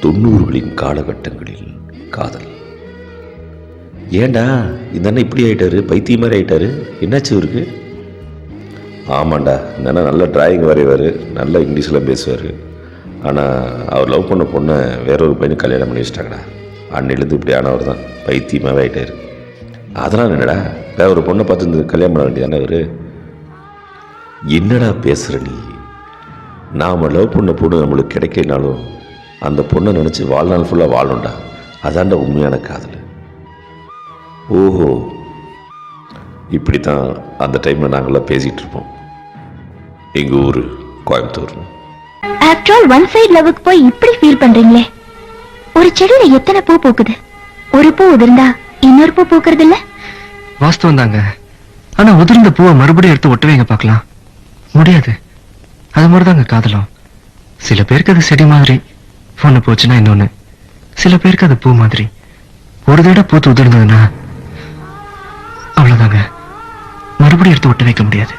90களின் காலகட்டங்களில் காதல். ஏண்டா இந்த அண்ணன் இப்படி ஆகிட்டாரு, பைத்திய மாதிரி ஆகிட்டாரு, என்னாச்சு இவருக்கு? ஆமாண்டா, இந்த அண்ணன் நல்ல டிராயிங் வரைவார், நல்ல இங்கிலீஷில் பேசுவார். ஆனால் அவர் லவ் பண்ண பொண்ணை வேற ஒரு பையனுக்கு கல்யாணம் பண்ணி வச்சிட்டாங்கடா. அன்னிலேருந்து இப்படி ஆனவர் தான் பைத்தியமாகவே ஆகிட்டார். அதெல்லாம் என்னடா, வேற ஒரு பொண்ணை பார்த்து இந்த கல்யாணம் பண்ண வேண்டியதானே அவர்? என்னடா பேசுகிற நீ? நாம் லவ் பண்ண பொண்ணு நம்மளுக்கு கிடைக்கனாலும் அந்த பொண்ணை நினச்சி வாழ்நாள் ஃபுல்லாக வாழணும்டா. அதான்டா உண்மையான காதல். ஓஹோ, இப்படி தான் அந்த டைமில் நாங்களாம் பேசிகிட்டு இருப்போம். எங்கள் ஊர் Coimbatore. After all one side லவ்வுக்கு போய் இப்படி ஃபீல் பண்ணுறீங்களே. ஒரு செடியில எத்தனை பூ பூக்குது, ஒரு பூ உதிர்ந்தா இன்னொரு பூ பூக்குறது இல்ல? வாஸ்தவம் தாங்க. ஆனால் உதிர்ந்த பூவை மறுபடியும் எடுத்து ஒட்டவேங்க பார்க்கலாம், முடியாது. அது மாதிரி தாங்க காதலும். சில பேருக்கு அது செடி மாதிரி, ஒன்று போச்சுன்னா இன்னொன்று. சில பேருக்கு அது பூ மாதிரி, ஒரு தடவை பூத்து உதிர்ந்ததுன்னா அவ்வளோதாங்க, மறுபடியும் எடுத்து ஒட்ட வைக்க முடியாது.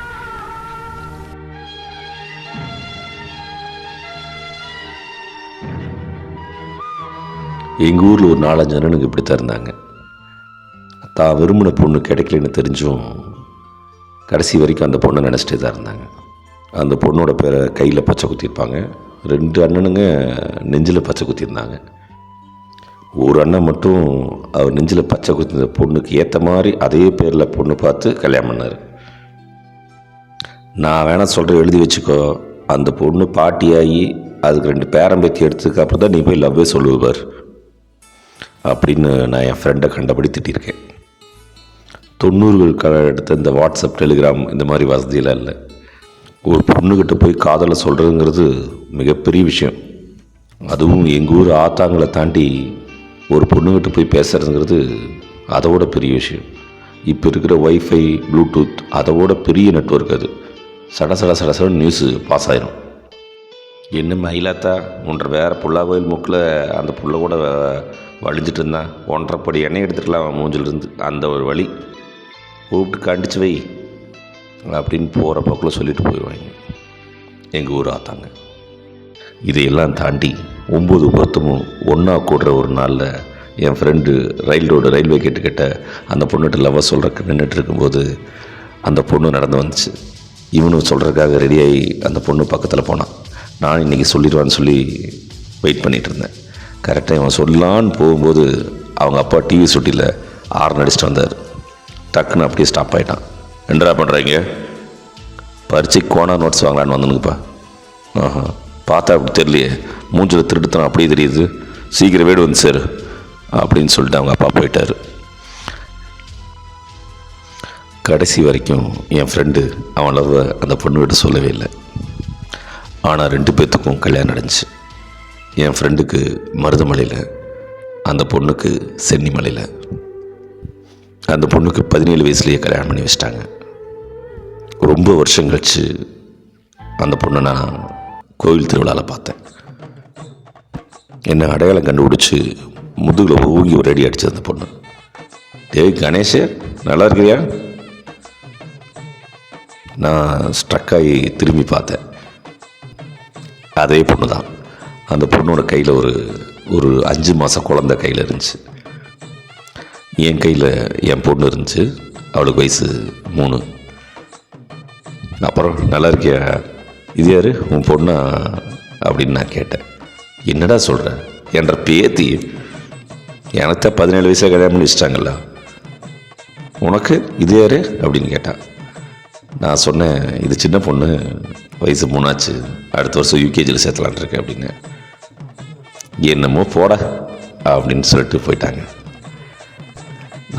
எங்கள் ஊரில் ஒரு 4-5 அண்ணனுக்கு இப்படித்தான் இருந்தாங்க. தான் விரும்பின பொண்ணு கிடைக்கலன்னு தெரிஞ்சும் கடைசி வரைக்கும் அந்த பொண்ணை நினச்சிட்டே தான் இருந்தாங்க. அந்த பொண்ணோட பேரை கையில் பச்சை குத்திருப்பாங்க. 2 அண்ணனுங்க நெஞ்சில் பச்சை குத்திருந்தாங்க. ஒரு அண்ணன் மட்டும் அவர் நெஞ்சில் பச்சை குத்தின பொண்ணுக்கு ஏற்ற மாதிரி அதே பேரில் பொண்ணு பார்த்து கல்யாணம் பண்ணார். நான் வேணா சொல்கிறேன், எழுதி வச்சுக்கோ. அந்த பொண்ணு பாட்டியாகி அதுக்கு 2 பேரம்பேத்தி எடுத்ததுக்கு அப்புறம் தான் நீ போய் லவ்வே சொல்லுவார் அப்படின்னு நான் என் ஃப்ரெண்டை கண்டபடி திட்டிருக்கேன். 90கள் காலகட்டத்தில் இந்த வாட்ஸ்அப், டெலிகிராம் இந்த மாதிரி வசதியெல்லாம் இல்லை. ஒரு பொண்ணுக்கிட்ட போய் காதலை சொல்கிறதுங்கிறது மிகப்பெரிய விஷயம். அதுவும் எங்கள் ஊர் ஆத்தாங்களை தாண்டி ஒரு பொண்ணுக்கிட்ட போய் பேசுகிறதுங்கிறது அதோட பெரிய விஷயம். இப்போ இருக்கிற ஒய்ஃபை, ப்ளூடூத் அதோட பெரிய நெட்வொர்க். அது சட நியூஸு பாஸ் ஆயிரும். என்ன மயிலாத்தா ஒன்றரை வேறு புல்லா கோயில் முக்கில் அந்த புள்ள கூட வலிஞ்சிட்டு இருந்தான், 1.5 படி எண்ணெய் எடுத்துக்கலாம் மூஞ்சிலிருந்து. அந்த ஒரு வழி கூப்பிட்டு கண்டிச்சு வை அப்படின்னு போகிற பக்கம் சொல்லிட்டு போயிடுவாங்க எங்கள் ஊர் ஆத்தாங்க. இதையெல்லாம் தாண்டி 9 பொருத்தமும் ஒன்றா கூடுற ஒரு நாளில் என் ஃப்ரெண்டு ரயில்வே கேட்டுக்கிட்ட அந்த பொண்ணுகிட்ட லவ்வை சொல்கிறக்கு நின்றுட்டு இருக்கும்போது அந்த பொண்ணு நடந்து வந்துச்சு. இவனும் சொல்கிறதுக்காக ரெடியாகி அந்த பொண்ணு பக்கத்தில் போனான். நான் இன்றைக்கி சொல்லிடுவான்னு சொல்லி வெயிட் பண்ணிகிட்டு இருந்தேன். கரெக்டாக இவன் சொல்லலான்னு போகும்போது அவங்க அப்பா டிவி சுட்டியில் ஆர்ன் அடிச்சுட்டு வந்தார். டக்குன்னு அப்படியே ஸ்டாப் ஆகிட்டான். என்னடா பண்ணுறீங்க? பரீட்சைக்கு கோனா நோட்ஸ் வாங்கலான்னு வந்தனுக்குப்பா. ஆஹா, பார்த்தா அப்படி தெரியலையே, மூஞ்சில் திருட்டுத்தனம் அப்படியே தெரியுது, சீக்கிரம் வீடு வந்து சார் அப்படின்னு சொல்லிட்டு அவங்க அப்பா போயிட்டார். கடைசி வரைக்கும் என் ஃப்ரெண்டு அவன் லவ் அந்த பொண்ணுக்கிட்ட சொல்லவே இல்லை. ஆனால் 2 பேர்த்துக்கும் கல்யாணம் நடந்துச்சு. என் ஃப்ரெண்டுக்கு மருதமலையில், அந்த பொண்ணுக்கு சென்னிமலையில். அந்த பொண்ணுக்கு 17 வயசுலேயே கல்யாணம் பண்ணி வச்சிட்டாங்க. ரொம்ப வருஷம் கழிச்சு அந்த பொண்ணை நான் கோவில் திருவிழாவில் பார்த்தேன். என்னை அடையாளம் கண்டுபிடிச்சி முதுகில் ஊங்கி ஒரு அடி அடிச்சு அந்த பொண்ணு. டேய் கணேஷ், நல்லா இருக்கிறியா? நான் ஸ்ட்ரக்காகி திரும்பி பார்த்தேன். அதே பொண்ணு தான். அந்த பொண்ணோட கையில் ஒரு 5 மாதம் குழந்தை கையில் இருந்துச்சு. என் கையில் என் பொண்ணு இருந்துச்சு, அவளுக்கு வயசு 3. அப்புறம் நல்லா இருக்கியா, இது யார் உன் பொண்ணா அப்படின்னு நான் கேட்டேன். என்னடா சொல்கிற என்ற பேத்தி, எனக்கு 17 வயசில் கல்யாணம் பண்ணி வச்சிட்டாங்கல்ல, உனக்கு இது யார் அப்படின்னு கேட்டான். நான் சொன்னேன், இது சின்ன பொண்ணு, வயசு 3 ஆச்சு, அடுத்த வருஷம் யூகேஜியில் சேர்த்தலான் இருக்கேன் அப்படின்னு. என்னமோ போட அப்படின்னு சொல்லிட்டு போயிட்டாங்க.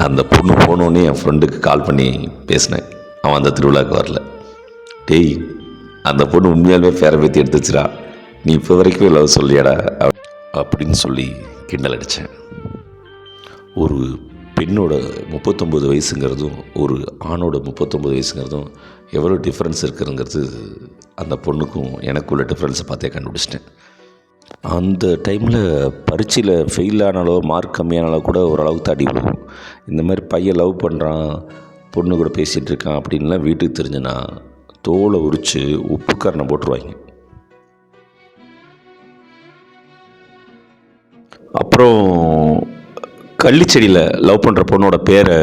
அந்த பொண்ணு போனோடனே என் ஃப்ரெண்டுக்கு கால் பண்ணி பேசினேன். அவன் அந்த திருவிழாவுக்கு வரல. டேய், அந்த பொண்ணு உண்மையாலுமே பேரை பேத்தி எடுத்துச்சுடா, நீ இப்போ வரைக்கும் லவ் சொல்லியாடா அப்படின்னு சொல்லி கிண்டல் அடித்தேன். ஒரு பெண்ணோட 39 வயசுங்கிறதும் ஒரு ஆணோட 39 வயசுங்கிறதும் எவ்வளோ டிஃப்ரென்ஸ் இருக்குதுங்கிறது அந்த பொண்ணுக்கும் எனக்குள்ள டிஃப்ரென்ஸை பார்த்தே கண்டுபிடிச்சிட்டேன். அந்த டைமில் பரீட்சையில் ஃபெயில் ஆனாலோ மார்க் கம்மியானாலோ கூட ஓரளவுக்கு தடி விழுவும். இந்த மாதிரி பையன் லவ் பண்ணுறான், பொண்ணு கூட பேசிகிட்டு இருக்கான் அப்படின்லாம் வீட்டுக்கு தெரிஞ்சுன்னா தோலை உரித்து உப்பு கரணை போட்டுருவாங்க. அப்புறம் கள்ளிச்செடியில் லவ் பண்ணுற பொண்ணோட பேரை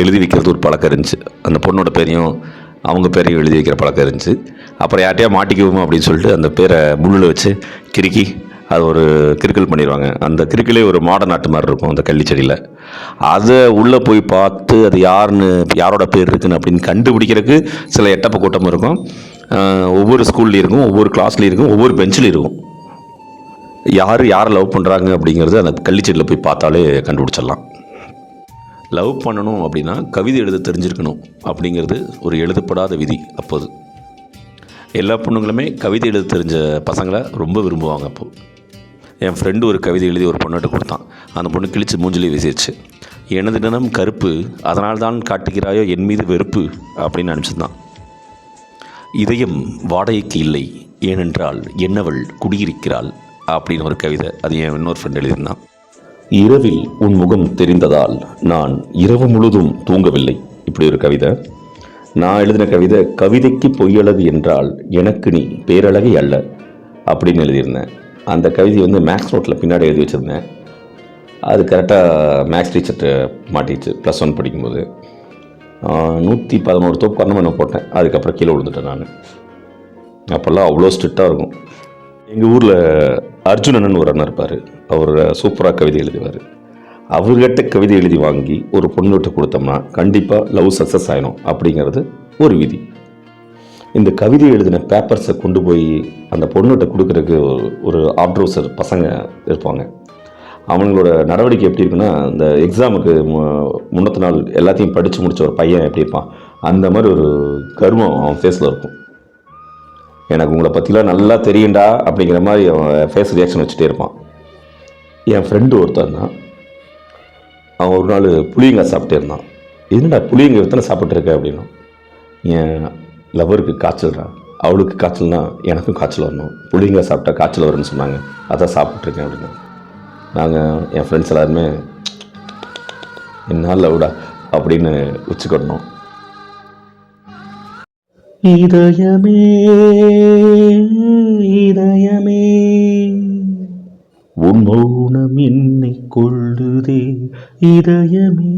எழுதி வைக்கிறது ஒரு பழக்கம் இருந்துச்சு. அந்த பொண்ணோட பேரையும் அவங்க பேரையும் எழுதி வைக்கிற பழக்கம் இருந்துச்சு. அப்புறம் யார்ட்டையா மாட்டிக்குவோம் அப்படின்னு சொல்லிட்டு அந்த பேரை முள்ளில் வச்சு கிறுக்கி அது ஒரு கிறுக்கல் பண்ணிடுவாங்க. அந்த கிறுக்கலே ஒரு மாடர்ன் ஆட்டு மாதிரி இருக்கும் அந்த கள்ளிச்செடியில். அதை உள்ளே போய் பார்த்து அது யாரோட பேர் இருக்குன்னு அப்படின்னு கண்டுபிடிக்கிறதுக்கு சில எட்டப்ப கூட்டம் இருக்கும். ஒவ்வொரு ஸ்கூல்லையும் இருக்கும், ஒவ்வொரு கிளாஸ்லேயும் இருக்கும், ஒவ்வொரு பெஞ்சிலையும் இருக்கும். யாரை லவ் பண்ணுறாங்க அப்படிங்கிறது அந்த கள்ளிச்செடியில் போய் பார்த்தாலே கண்டுபிடிச்சிடலாம். லவ் பண்ணணும் அப்படின்னா கவிதை எழுத தெரிஞ்சிருக்கணும் அப்படிங்கிறது ஒரு எழுதப்படாத விதி. அப்போது எல்லா பொண்ணுங்களுமே கவிதை எழுத தெரிஞ்ச பசங்களை ரொம்ப விரும்புவாங்க. அப்போது என் ஃப்ரெண்டு ஒரு கவிதை எழுதி ஒரு பொண்ணுகிட்ட கொடுத்தான். அந்த பொண்ணு கிழிச்சு மூஞ்சிலே வீசிடுச்சு. எனது தினம் கருப்பு, அதனால்தான் காட்டுகிறாயோ என் மீது வெறுப்பு அப்படின்னு அனுப்பிச்சிருந்தான். இதயம் வாடகைக்கு இல்லை, ஏனென்றால் என்னவள் குடியிருக்கிறாள் அப்படின்னு ஒரு கவிதை. அது என் இன்னொரு ஃப்ரெண்ட் எழுதியிருந்தான். இரவில் உன் முகம் தெரிந்ததால் நான் இரவு முழுதும் தூங்கவில்லை, இப்படி ஒரு கவிதை. நான் எழுதின கவிதை கவிதைக்கு பொய்யழகு என்றால் எனக்கு நீ பேரழகை அல்ல அப்படின்னு எழுதியிருந்தேன். அந்த கவிதை வந்து மேக்ஸ் நோட்டில் பின்னாடி எழுதி வச்சுருந்தேன். அது கரெக்டாக மேக்ஸ் டீச்சர்கிட்ட மாட்டிச்சு +1 படிக்கும்போது. 111 தோப்பு கர்ணமனை போட்டேன். அதுக்கப்புறம் கீழே விழுந்துட்டேன் நான். அப்போல்லாம் அவ்வளோ ஸ்ட்ரிக்டாக இருக்கும். எங்கள் ஊரில் அர்ஜுனன் ஒரு அண்ணன் இருப்பார். அவர் சூப்பராக கவிதை எழுதுவார். அவர்கிட்ட கவிதை எழுதி வாங்கி ஒரு பொண்ணுகிட்ட கொடுத்தோம்னா கண்டிப்பாக லவ் சக்ஸஸ் ஆகிடும் அப்படிங்கிறது ஒரு விதி. இந்த கவிதை எழுதின பேப்பர்ஸை கொண்டு போய் அந்த பொண்ணுகிட்ட கொடுக்குறதுக்கு ஒரு ஆப்ட்ரோசர் பசங்க இருப்பாங்க. அவங்களோட நடவடிக்கை எப்படி இருக்குன்னா, இந்த எக்ஸாமுக்கு முன்னத்த நாள் எல்லாத்தையும் படித்து முடித்த ஒரு பையன் எப்படி இருப்பான், அந்த மாதிரி ஒரு கர்வம் அவன் ஃபேஸில் இருக்கும். எனக்கு உங்களை பற்றிலாம் நல்லா தெரியுண்டா அப்படிங்கிற மாதிரி அவன் ஃபேஸ் ரியாக்ஷன் வச்சுட்டே இருப்பான். என் ஃப்ரெண்டு ஒருத்தன் தான், அவன் ஒரு நாள் புளியங்காய் சாப்பிட்டே இருந்தான். என்னடா புளியங்காய் எத்தனை சாப்பிட்ருக்க அப்படின்னா, என் லவருக்கு காய்ச்சல்டா, அவளுக்கு காய்ச்சல்னா எனக்கும் காய்ச்சல் வரணும், புளியங்காய் சாப்பிட்டா காய்ச்சல் வரும்னு சொன்னாங்க, அதான் சாப்பிட்ருக்கேன் அப்படின்னா. நாங்கள் என் ஃப்ரெண்ட்ஸ் எல்லாருமே என்ன லவ்டா அப்படின்னு வச்சுக்கணும். இதயமே இதயமே உன் மௌனம் என்னை கொள்ளுதே, இதயமே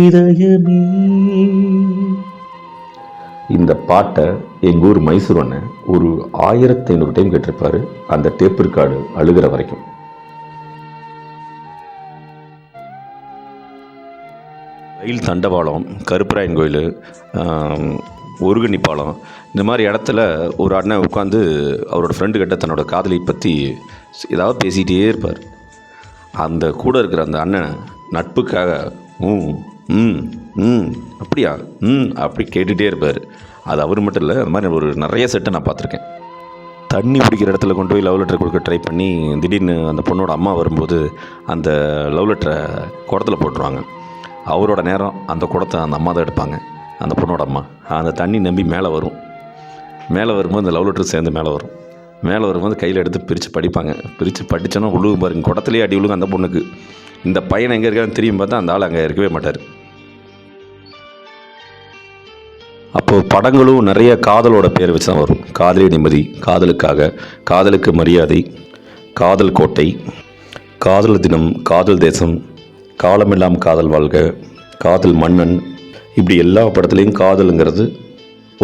இதயமே. இந்த பாட்டை எங்கள் ஊர் மைசூர் அண்ணன் ஒரு 1500 டைம் கேட்டிருப்பாரு, அந்த டேப் ரெக்கார்டு அழுகிற வரைக்கும். ரயில் தண்டவாளம், கருப்பராயன் கோயில், ஒருகனி பாலம், இந்த மாதிரி இடத்துல ஒரு அண்ணன் உட்காந்து அவரோட ஃப்ரெண்டு கிட்ட தன்னோட காதலி பற்றி ஏதாவது பேசிகிட்டே இருப்பார். அந்த கூட இருக்கிற அந்த அண்ணன் நட்புக்காக அப்படியா அப்படி கேட்டுகிட்டே இருப்பார். அது அவர் மட்டும் இல்லை, அது மாதிரி ஒரு நிறைய செட்டை நான் பார்த்துருக்கேன். தண்ணி பிடிக்கிற இடத்துல கொண்டு போய் லவ் லெட்டர் கொடுக்க ட்ரை பண்ணி திடீர்னு அந்த பொண்ணோட அம்மா வரும்போது அந்த லவ் லெட்டரை குடத்தில் போட்டுருவாங்க. அவரோட நேரம் அந்த குடத்தை அந்த அம்மா தான் எடுப்பாங்க, அந்த பொண்ணோட அம்மா. அந்த தண்ணி நம்பி மேலே வரும். மேலே வரும்போது அந்த லவ் லெட்டர் சேர்ந்து மேலே வரும். மேலே வரும்போது கையில் எடுத்து பிரித்து படிப்பாங்க. பிரித்து படித்தோன்னா உழுகும் பாருங்க, குடத்துலேயே அடி விழுகும் அந்த பொண்ணுக்கு. இந்த பையன் எங்கே இருக்கான்னு தெரியும் பார்த்தா அந்த ஆள் அங்கே இருக்கவே மாட்டார். அப்போது படங்களும் நிறைய காதலோட பேர் வச்சு தான் வரும். காதலி நிம்மதி, காதலுக்காக, காதலுக்கு மரியாதை, காதல் கோட்டை, காதல் தினம், காதல் தேசம், காலமெல்லாம் காதல் வாழ்க, காதல் மன்னன், இப்படி எல்லா படத்துலேயும் காதலுங்கிறது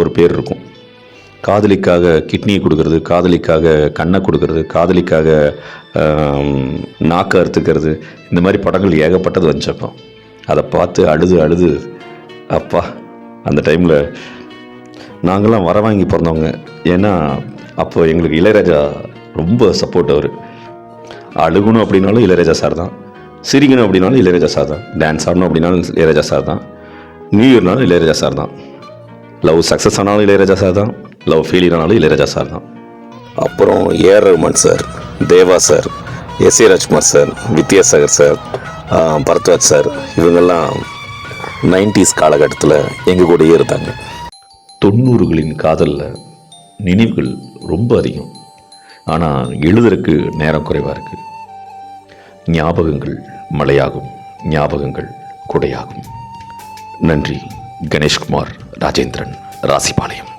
ஒரு பேர் இருக்கும். காதலிக்காக கிட்னியை கொடுக்கறது, காதலிக்காக கண்ணை கொடுக்கறது, காதலிக்காக நாக்கை அறுத்துக்கிறது, இந்த மாதிரி படங்கள் ஏகப்பட்டது வந்துச்சப்போ. அதை பார்த்து அழுது அப்பா, அந்த டைமில் நாங்கள்லாம் வர வாங்கி பிறந்தவங்க. ஏன்னா அப்போ எங்களுக்கு இளையராஜா ரொம்ப சப்போர்ட். அவர் அழுகணும் அப்படின்னாலும் இளையராஜா சார் தான், சிரிக்கணும் அப்படின்னாலும் இளையராஜா சார் தான், டான்ஸ் ஆடணும் அப்படின்னாலும் இளையராஜா சார் தான், நியூ இயர்னாலும் இளையராஜா சார் தான், லவ் சக்ஸஸ் ஆனாலும் இளையராஜா சார் தான், லவ் ஃபெயிலியர் ஆனாலும் இளையராஜா சார் தான். அப்புறம் AR Rahman sir, Deva sir, SA. Rajkumar sir, Vidyasagar sir, Bharadwaj sir, இவங்கெல்லாம் 90s காலகட்டத்தில் எங்கள் கூடயே இருந்தாங்க. 90களின் காதலில் நினைவுகள் ரொம்ப அதிகம், ஆனால் எழுதுறதுக்கு நேரம் குறைவாக இருக்குது. ஞாபகங்கள் மழையாகும், ஞாபகங்கள் குடையாகும். நன்றி. கணேஷ்குமார் ராஜேந்திரன், ராசிபாளையம்.